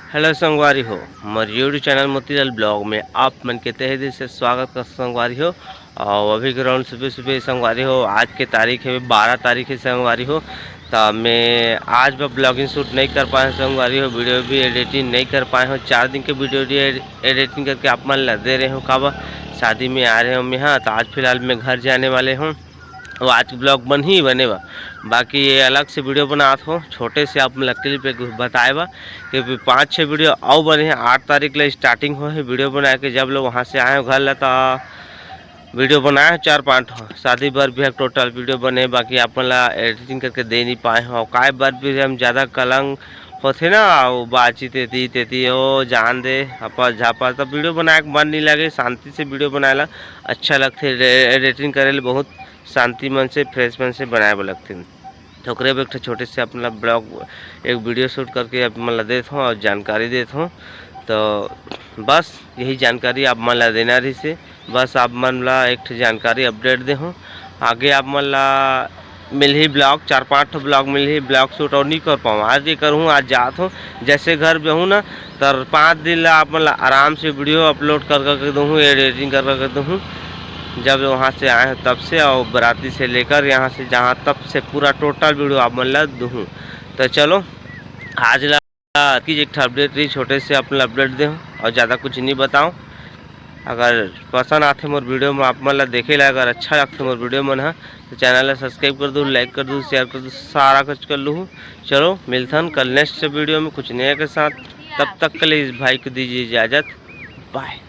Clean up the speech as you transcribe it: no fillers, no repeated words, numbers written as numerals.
Hello संगवारी हो, मोर YouTube channel Motilal blog में आप मन के तहे दिल से स्वागत कर संगवारी हो। और अभी ग्राउंड सुबह सुबह संगवारी हो, आज के तारीख है 12 तारीख है संगवारी हो। तो मैं आज भी ब्लॉगिंग शूट नहीं कर पाए संगवारी हो, वीडियो भी एडिटिंग नहीं कर पाए हो। 4 दिन के वीडियो एडिटिंग करके आप मन ला दे रहे हो। काबा शादी में आ रहे हो मैं, हाँ तो आज फिलहाल मैं घर जाने वाले हूँ। वो आज ब्लॉग बन ही बनेगा, बाकी ये अलग से वीडियो बनात हो छोटे से आप क्लिप पे बताएगा कि 5-6 वीडियो और बने हैं। 8 तारीख ले स्टार्टिंग हो है वीडियो बना के, जब लोग वहाँ से आए हो घर ला तो वीडियो बनाए हैं 4-5 शादी बार भी टोटल वीडियो बने। बाकी अपन ला एडिटिंग करके दे नहीं पाए हो, काय बार भी हम ज़्यादा कलंग होते ना वो बातचीत तेती तेती हो जान दे अपा झापा, तब वीडियो बनाए मन नहीं लगे। शांति से वीडियो बनाएला अच्छा लगते, एडिटिंग करे बहुत शांति मन से फ्रेश मन से बनाए वो लगते। तो एक छोटे से अपना ब्लॉग एक वीडियो शूट करके आप मन ला देता हूँ और जानकारी देता हूँ। तो बस यही जानकारी आप मन ला देना रही से, बस आप मन ला एक जानकारी अपडेट दे हूँ। आगे आप मन ला मिल ही ब्लॉग 4-5 ब्लॉग मिल ही ब्लॉग शूट और नहीं कर पाऊँ। आज ये करूँ, आज जात हूँ जैसे घर पे हूँ ना, तो 5 दिन ला आप मन ला आराम से वीडियो अपलोड कर करके दूँ, एडिटिंग कर करके दूँ। जब वहाँ से आए हैं तब से और बराती से लेकर यहाँ से जहाँ तब से पूरा टोटल वीडियो आप मन ला दूँ। तो चलो आज ला की एक अपडेट रही छोटे से अपना अपडेट दे और ज़्यादा कुछ नहीं बताऊँ। अगर पसंद आते मोर वीडियो में आप मन ला देखे ला, अगर अच्छा लगते मोर वीडियो मन है तो चैनल ला सब्सक्राइब कर दूँ, लाइक कर दूँ, शेयर कर दूँ, सारा कुछ कर लूँ। चलो मिलता कल नेक्स्ट वीडियो में कुछ नया के साथ, तब तक के लिए इस भाई को दीजिए इजाज़त, बाय।